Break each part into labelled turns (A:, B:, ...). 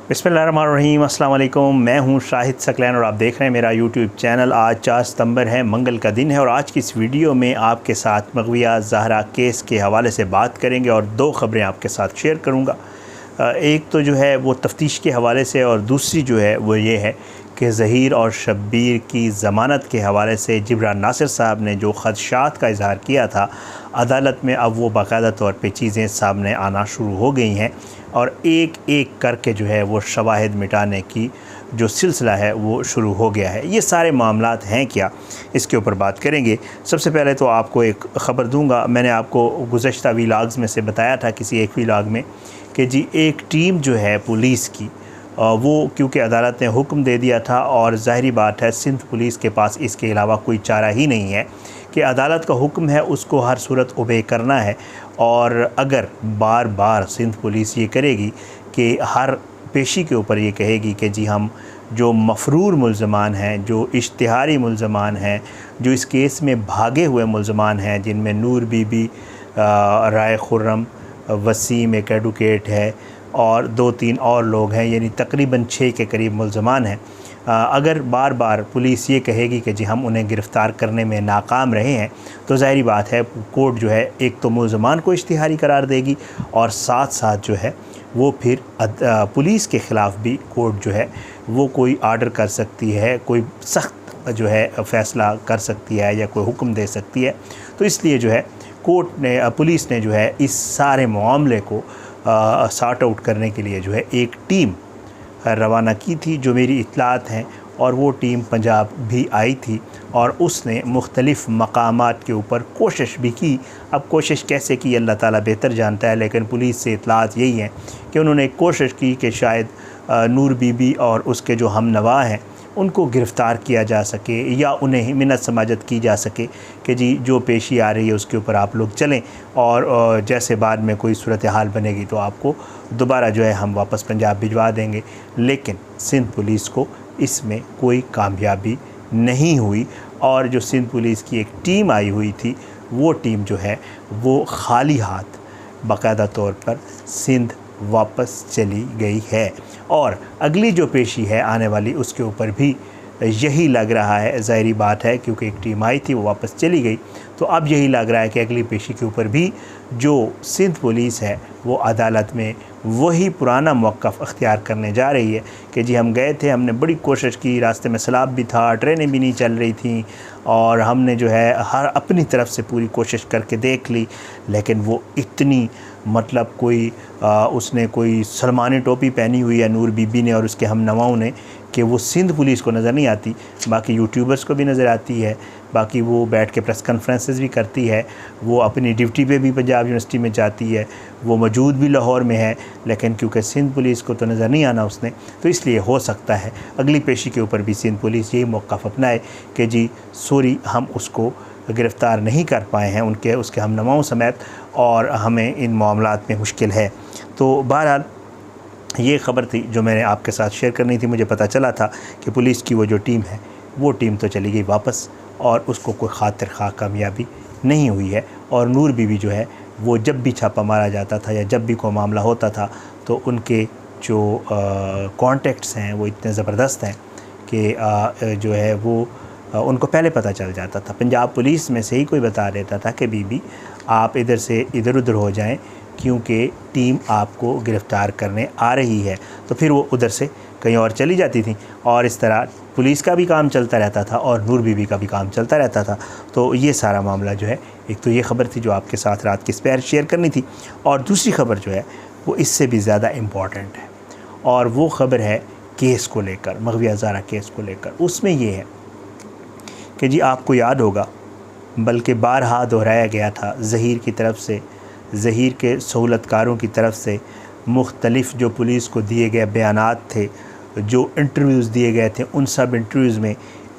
A: बिस्मिल्लाहिर्रहमानिर्रहीम, अस्सलाम वालेकुम। मैं हूं शाहिद सकलैन और आप देख रहे हैं मेरा यूट्यूब चैनल। आज 4 सितंबर है, मंगल का दिन है और आज की इस वीडियो में आपके साथ मग़विया ज़हरा केस के हवाले से बात करेंगे और 2 ख़बरें आपके साथ शेयर करूंगा। एक तो जो है वो तफ्तीश के हवाले से और दूसरी जो है वो ये है कि ज़हीर और शब्बीर की ज़मानत के हवाले से जिब्रान नासिर साहब ने जो ख़दशात का इज़हार किया था, अदालत में अब वो बाकायदा तौर पे चीज़ें सामने आना शुरू हो गई हैं और एक एक करके जो है वो शवाहिद मिटाने की जो सिलसिला है वो शुरू हो गया है। ये सारे मामलात हैं क्या, इसके ऊपर बात करेंगे। सबसे पहले तो आपको एक ख़बर दूंगा। मैंने आपको गुज़श्ता व्लॉग्स में से बताया था किसी एक व्लॉग में कि जी एक टीम जो है पुलिस की वो क्योंकि अदालत ने हुक्म दे दिया था और ज़ाहिरी बात है सिंध पुलिस के पास इसके अलावा कोई चारा ही नहीं है कि अदालत का हुक्म है उसको हर सूरत ओबे करना है। और अगर बार बार सिंध पुलिस ये करेगी कि हर पेशी के ऊपर ये कहेगी कि जी हम जो मफरूर मुल्ज़मान हैं, जो इश्तिहारी मुल्ज़मान हैं, जो इस केस में भागे हुए मुल्ज़मान हैं जिनमें नूर बीबी, राय खुर्रम, वसीम एक एडवोकेट है और 2-3 और लोग हैं, यानी तकरीबन 6 के करीब मुल्ज़मान हैं। अगर बार बार पुलिस ये कहेगी कि जी हम उन्हें गिरफ़्तार करने में नाकाम रहे हैं तो ज़ाहिरी बात है कोर्ट जो है एक तो मुल्ज़मान को इश्तिहारी करार देगी और साथ साथ जो है वो फिर पुलिस के ख़िलाफ़ भी कोर्ट जो है वो कोई आर्डर कर सकती है, कोई सख्त जो है फ़ैसला कर सकती है या कोई हुक्म दे सकती है। तो इसलिए जो है कोर्ट ने, पुलिस ने जो है इस सारे मामले को सॉर्ट आउट करने के लिए जो है एक टीम रवाना की थी जो मेरी इत्तलात हैं, और वो टीम पंजाब भी आई थी और उसने मुख्तलिफ़ मकामात के ऊपर कोशिश भी की। अब कोशिश कैसे की अल्लाह ताला बेहतर जानता है, लेकिन पुलिस से इत्तलात यही हैं कि उन्होंने कोशिश की कि शायद नूर बीबी और उसके जो हम नवा हैं उनको गिरफ़्तार किया जा सके या उन्हें मिन्नत समाजत की जा सके कि जी जो पेशी आ रही है उसके ऊपर आप लोग चलें और जैसे बाद में कोई सूरत हाल बनेगी तो आपको दोबारा जो है हम वापस पंजाब भिजवा देंगे। लेकिन सिंध पुलिस को इसमें कोई कामयाबी नहीं हुई और जो सिंध पुलिस की एक टीम आई हुई थी वो टीम जो है वो खाली हाथ बाकायदा तौर पर सिंध वापस चली गई है। और अगली जो पेशी है आने वाली उसके ऊपर भी यही लग रहा है, ज़ाहिरी बात है क्योंकि एक टीम आई थी वो वापस चली गई, तो अब यही लग रहा है कि अगली पेशी के ऊपर भी जो सिंध पुलिस है वो अदालत में वही पुराना मौक़िफ़ अख्तियार करने जा रही है कि जी हम गए थे, हमने बड़ी कोशिश की, रास्ते में सैलाब भी था, ट्रेनें भी नहीं चल रही थी और हमने जो है हर अपनी तरफ से पूरी कोशिश करके देख ली, लेकिन वो इतनी मतलब कोई उसने कोई सलमानी टोपी पहनी हुई है नूर बीबी ने और उसके हम नवाओं ने कि वो सिंध पुलिस को नज़र नहीं आती, बाकी यूट्यूबर्स को भी नज़र आती है, बाकी वो बैठ के प्रेस कॉन्फ्रेंसेस भी करती है, वो अपनी ड्यूटी पे भी पंजाब यूनिवर्सिटी में जाती है, वो मौजूद भी लाहौर में है, लेकिन क्योंकि सिंध पुलिस को तो नज़र नहीं आना उसने, तो इसलिए हो सकता है अगली पेशी के ऊपर भी सिंध पुलिस यही मौक़िफ़ अपनाए कि जी सॉरी हम उसको गिरफ़्तार नहीं कर पाए हैं उसके हम नवाओं समेत और हमें इन मामलात में मुश्किल है। तो बहरहाल ये ख़बर थी जो मैंने आपके साथ शेयर करनी थी। मुझे पता चला था कि पुलिस की वो जो टीम है वो टीम तो चली गई वापस और उसको कोई खातिर खा कामयाबी नहीं हुई है। और नूर बीबी जो है वो जब भी छापा मारा जाता था या जब भी कोई मामला होता था तो उनके जो कॉन्टेक्ट्स हैं वो इतने ज़बरदस्त हैं कि जो है वो उनको पहले पता चल जाता था। पंजाब पुलिस में से ही कोई बता देता था कि बीबी आप इधर से इधर उधर हो जाएं क्योंकि टीम आपको गिरफ़्तार करने आ रही है, तो फिर वो उधर से कहीं और चली जाती थी और इस तरह पुलिस का भी काम चलता रहता था और नूर बीबी का भी काम चलता रहता था। तो ये सारा मामला जो है, एक तो ये ख़बर थी जो आपके साथ रात की स्पेयर शेयर करनी थी और दूसरी ख़बर जो है वो इससे भी ज़्यादा इम्पॉर्टेंट है और वो ख़बर है केस को लेकर, मग़विया ज़हरा केस को लेकर। उसमें ये है कि जी आपको याद होगा, बल्कि बारहा दोहराया गया था ज़हीर की तरफ से, ज़हीर के सहूलतकारों की तरफ से मुख्तलिफ़ जो पुलिस को दिए गए बयानात थे, जो इंटरव्यूज़ दिए गए थे, उन सब इंटरव्यूज़ में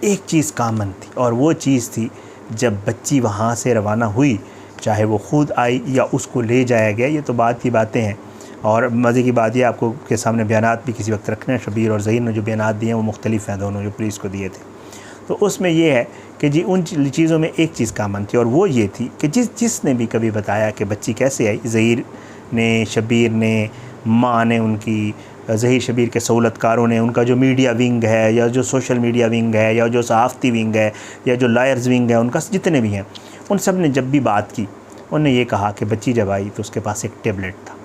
A: एक चीज़ कामन थी और वो चीज़ थी जब बच्ची वहाँ से रवाना हुई, चाहे वो ख़ुद आई या उसको ले जाया गया, ये तो बात की बातें हैं। और मज़े की बात ये आपको के सामने बयानात भी किसी वक्त रखने हैं, शब्बीर और ज़हीर ने जो बयानात दिए हैं वो मुख्तलिफ़ हैं दोनों जो पुलिस को दिए थे। तो उसमें ये है कि जी उन चीज़ों में एक चीज़ कामन थी और वो ये थी कि जिसने भी कभी बताया कि बच्ची कैसे आई, ज़हीर ने, शब्बीर ने, माँ ने उनकी, ज़हीर शब्बीर के सहूलतकारों ने, उनका जो मीडिया विंग है या जो सोशल मीडिया विंग है या जो सहाफ़ती विंग है या जो लायर्स विंग है, उनका जितने भी हैं, उन सब ने जब भी बात की उन्होंने ये कहा कि बच्ची जब आई तो उसके पास एक टेबलेट था,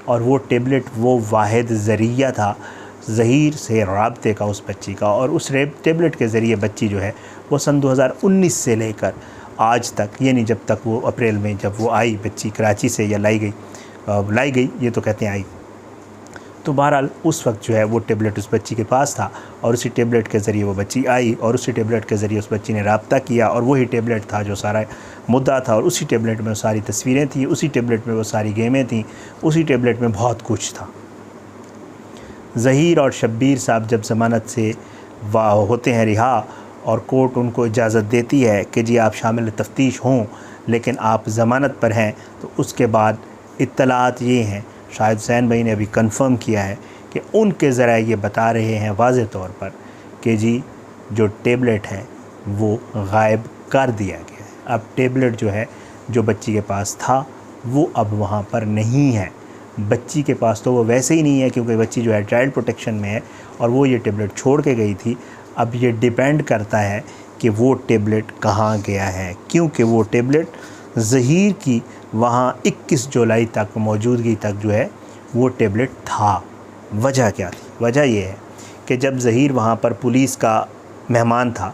A: और वो टेबलेट वो वाहिद ज़रिया था ज़हीर से राब्ते का उस बच्ची का। और उस टेबलेट के ज़रिए बच्ची जो है वो सन 2019 से लेकर आज तक, यानी जब तक वो अप्रैल में जब वो आई बच्ची कराची से या लाई गई, ये तो कहते हैं आई, तो बहरहाल उस वक्त जो है वो टेबलेट उस बच्ची के पास था और उसी टेबलेट के ज़रिए वो बच्ची आई और उसी टेबलेट के ज़रिए उस बच्ची ने रब्ता किया और वही टेबलेट था जो सारा मुद्दा था। और उसी टेबलेट में वो सारी तस्वीरें थी, उसी टेबलेट में वो सारी गेमें थीं, उसी टेबलेट में बहुत कुछ था। ज़हीर और शब्बीर साहब जब ज़मानत से होते हैं रिहा और कोर्ट उनको इजाज़त देती है कि जी आप शामिल तफ्तीश हों लेकिन आप ज़मानत पर हैं, तो उसके बाद इत्तलात ये हैं, शाहिद हुसैन भाई ने अभी कंफर्म किया है कि उनके ज़रा ये बता रहे हैं वाज़ेह तौर पर कि जी जो टेबलेट है वो गायब कर दिया गया है। अब टेबलेट जो है जो बच्ची के पास था वो अब वहाँ पर नहीं है। बच्ची के पास तो वो वैसे ही नहीं है क्योंकि बच्ची जो है चाइल्ड प्रोटेक्शन में है और वो ये टेबलेट छोड़ के गई थी। अब ये डिपेंड करता है कि वो टेबलेट कहाँ गया है, क्योंकि वो टेबलेट ज़हीर की वहाँ 21 जुलाई तक मौजूदगी तक जो है वो टेबलेट था। वजह क्या थी? वजह ये है कि जब ज़हीर वहाँ पर पुलिस का मेहमान था,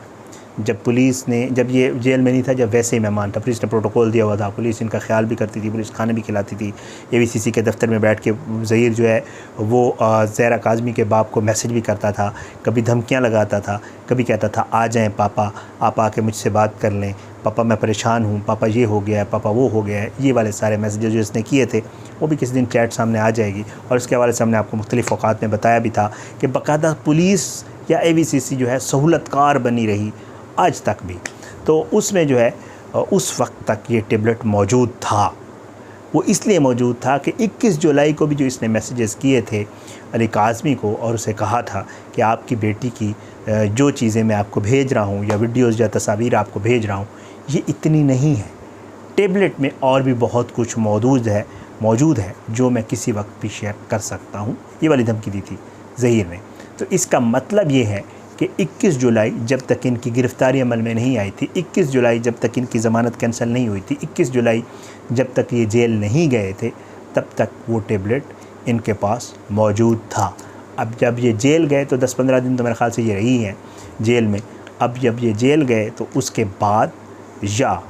A: जब ये जेल में नहीं था, जब वैसे ही मेहमान था, पुलिस ने प्रोटोकॉल दिया हुआ था, पुलिस इनका ख्याल भी करती थी, पुलिस खाना भी खिलाती थी। AVCC के दफ्तर में बैठ के ज़हीर जो है वो ज़हरा काज़मी के बाप को मैसेज भी करता था, कभी धमकियां लगाता था, कभी कहता था आ जाएं पापा, आप आके मुझसे बात कर लें, पापा मैं परेशान हूँ, पापा ये हो गया है, पापा वो हो गया है। ये वाले सारे मैसेजेस जो इसने किए थे वो भी किसी दिन चैट सामने आ जाएगी। और इसके हवाले से हमने आपको मुख्तलिफ़ औक़ात में बताया भी था कि बाकायदा पुलिस या AVCC जो है सहूलतकार बनी रही आज तक भी। तो उसमें जो है उस वक्त तक ये टेबलेट मौजूद था। वो इसलिए मौजूद था कि 21 जुलाई को भी जो इसने मैसेजेस किए थे अली काज़मी को और उसे कहा था कि आपकी बेटी की जो चीज़ें मैं आपको भेज रहा हूँ या वीडियोज़ या तस्वीर आपको भेज रहा हूँ ये इतनी नहीं है, टेबलेट में और भी बहुत कुछ मौजूद है जो मैं किसी वक्त भी शेयर कर सकता हूँ। ये वाली धमकी दी थी ज़हीर ने। तो इसका मतलब ये है कि 21 जुलाई जब तक इनकी गिरफ़्तारी अमल में नहीं आई थी, 21 जुलाई जब तक इनकी ज़मानत कैंसिल नहीं हुई थी, 21 जुलाई जब तक ये जेल नहीं गए थे, तब तक वो टेबलेट इनके पास मौजूद था। अब जब ये जेल गए तो 10-15 दिन तो मेरे ख़्याल से ये रही हैं जेल में। अब जब ये जेल गए तो उसके बाद या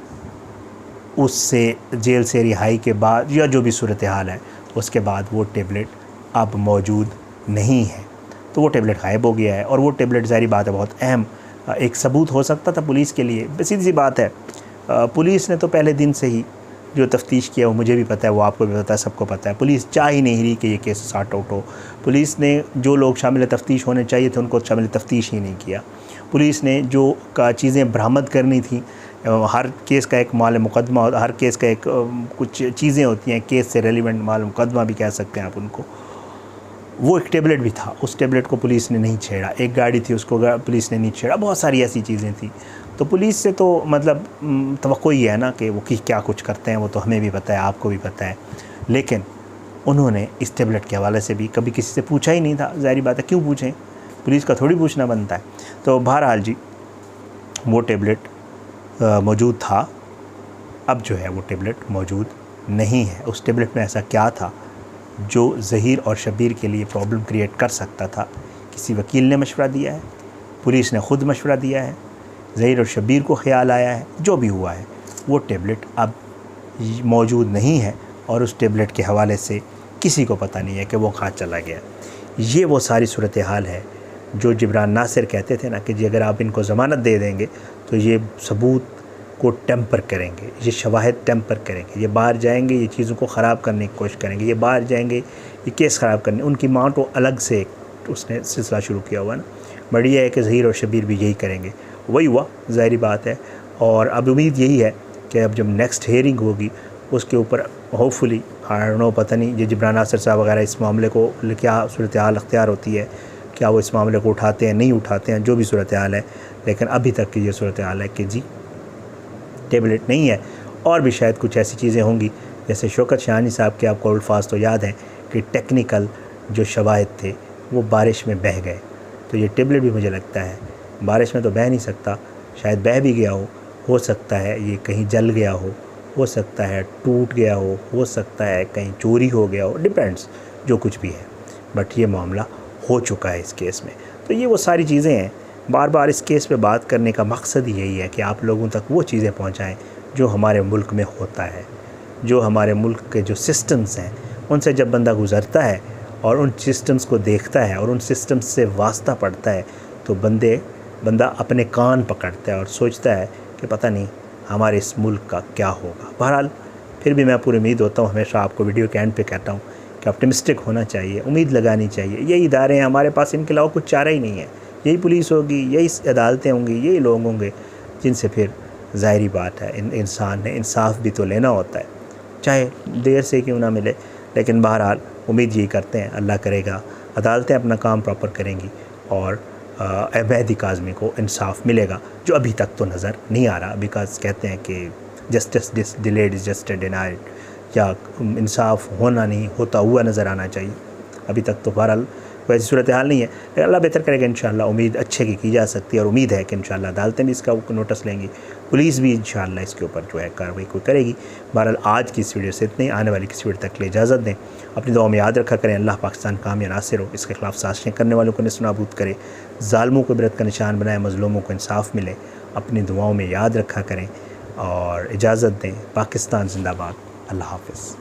A: उससे जेल से रिहाई के बाद या जो भी सूरत हाल है उसके बाद वो टेबलेट अब मौजूद नहीं है। तो वो टेबलेट गायब हो गया है और वो टेबलेट ज़ाहिर बात है बहुत अहम एक सबूत हो सकता था पुलिस के लिए। सीधी सी बात है, पुलिस ने तो पहले दिन से ही जो तफ्तीश किया वो मुझे भी पता है, वो आपको भी पता है, सबको पता है। पुलिस चाह ही नहीं रही कि ये केस सॉर्ट आउट हो। पुलिस ने जो लोग शामिल तफ्तीश होने चाहिए थे उनको शामिल तफ्तीश ही नहीं किया। पुलिस ने जो चीज़ें बरामद करनी थी, हर केस का एक माल मुकदमा, हर केस का एक कुछ चीज़ें होती हैं केस से रेलिवेंट, माल मुकदमा भी कह सकते हैं आप उनको। वो एक टेबलेट भी था, उस टेबलेट को पुलिस ने नहीं छेड़ा। एक गाड़ी थी उसको पुलिस ने नहीं छेड़ा। बहुत सारी ऐसी चीज़ें थी। तो पुलिस से तो मतलब तवक्को ही है ना कि वो क्या कुछ करते हैं, वो तो हमें भी पता है, आपको भी पता है। लेकिन उन्होंने इस टेबलेट के हवाले से भी कभी किसी से पूछा ही नहीं था। ज़ाहिर बात है, क्यों पूछें, पुलिस का थोड़ी पूछना बनता है। तो बहरहाल जी वो टेबलेट मौजूद था, अब जो है वो टेबलेट मौजूद नहीं है। उस टेबलेट में ऐसा क्या था जो ज़हीर और शब्बीर के लिए प्रॉब्लम क्रिएट कर सकता था? किसी वकील ने मशवरा दिया है, पुलिस ने ख़ुद मशवरा दिया है, ज़हीर और शब्बीर को ख्याल आया है, जो भी हुआ है वो टेबलेट अब मौजूद नहीं है और उस टेबलेट के हवाले से किसी को पता नहीं है कि वो कहाँ चला गया। ये वो सारी सूरत हाल है जो जिब्रान नासिर कहते थे ना कि जी अगर आप इनको ज़मानत दे देंगे तो ये सबूत को टेम्पर करेंगे, ये शवाहिद टेम्पर करेंगे, ये बाहर जाएंगे, ये चीज़ों को ख़राब करने की कोशिश करेंगे, ये बाहर जाएंगे, ये केस ख़राब करने। उनकी माँ तो अलग से उसने सिलसिला शुरू किया हुआ ना, बढ़िया है कि ज़हीर और शब्बीर भी यही करेंगे। वही हुआ, ज़ाहिर बात है। और अब उम्मीद यही है कि अब जब नेक्स्ट हेयरिंग होगी उसके ऊपर होपफुली पता नहीं ये जिब्रान नासिर साहब वगैरह इस मामले को क्या सूरत हाल अख्तियार होती है, क्या वो इस मामले को उठाते हैं नहीं उठाते हैं, जो भी सूरत हाल है। लेकिन अभी तक की ये सूरत हाल है कि जी टेबलेट नहीं है। और भी शायद कुछ ऐसी चीज़ें होंगी जैसे शौकत शाहानी साहब के आपको अल्फाज तो याद हैं कि टेक्निकल जो शवाहिद थे वो बारिश में बह गए। तो ये टेबलेट भी मुझे लगता है बारिश में तो बह नहीं सकता, शायद बह भी गया हो सकता है ये कहीं जल गया हो सकता है टूट गया हो सकता है कहीं चोरी हो गया हो, डिपेंड्स जो कुछ भी है, बट ये मामला हो चुका है इस केस में। तो ये वो सारी चीज़ें हैं, बार बार इस केस पे बात करने का मकसद यही है कि आप लोगों तक वो चीज़ें पहुंचाएं जो हमारे मुल्क में होता है, जो हमारे मुल्क के जो सिस्टम्स हैं उनसे जब बंदा गुज़रता है और उन सिस्टम्स को देखता है और उन सिस्टम्स से वास्ता पड़ता है तो बंदा अपने कान पकड़ता है और सोचता है कि पता नहीं हमारे इस मुल्क का क्या होगा। बहरहाल फिर भी मैं पूरी उम्मीद होता हूँ, हमेशा आपको वीडियो के एंड पे कहता हूँ कि ऑप्टिमिस्टिक होना चाहिए, उम्मीद लगानी चाहिए। यही इदारे हैं हमारे पास, इनके अलावा कुछ चारा ही नहीं है। यही पुलिस होगी, यही अदालतें होंगी, यही लोग होंगे जिनसे फिर ज़ाहिरी बात है इंसान ने इंसाफ भी तो लेना होता है, चाहे देर से क्यों ना मिले। लेकिन बहरहाल उम्मीद यही करते हैं, अल्लाह करेगा अदालतें अपना काम प्रॉपर करेंगी और अवैध काज़मी को इंसाफ मिलेगा, जो अभी तक तो नज़र नहीं आ रहा। बिकॉज कहते हैं कि justice delayed is justice denied, या इंसाफ होना नहीं होता हुआ नज़र आना चाहिए। अभी तक तो बहरहाल कोई ऐसी सूरत हाल नहीं है, लेकिन अल्लाह बेहतर करेगा इंशाअल्लाह। उम्मीद अच्छे की जा सकती है और उम्मीद है कि इंशाअल्लाह अदालतें भी इसका नोटिस लेंगी, पुलिस भी इंशाअल्लाह इसके ऊपर जो है कार्रवाई कोई करेगी। बहरहाल आज की इस वीडियो से इतने, आने वाली किसी वीडियो तक के लिए इजाज़त दें। अपनी दुआ में याद रखा करें, अल्लाह पाकिस्तान काम या नासिर हो, इसके खिलाफ साजिशें करने वालों को नेस्तनाबूद करे, ज़ालिमों को इबरत का निशान बनाए, मज़लूमों को इंसाफ मिले। अपनी दुआओं में याद रखा करें और इजाज़त दें। पाकिस्तान जिंदाबाद। अल्लाह हाफ़िज़।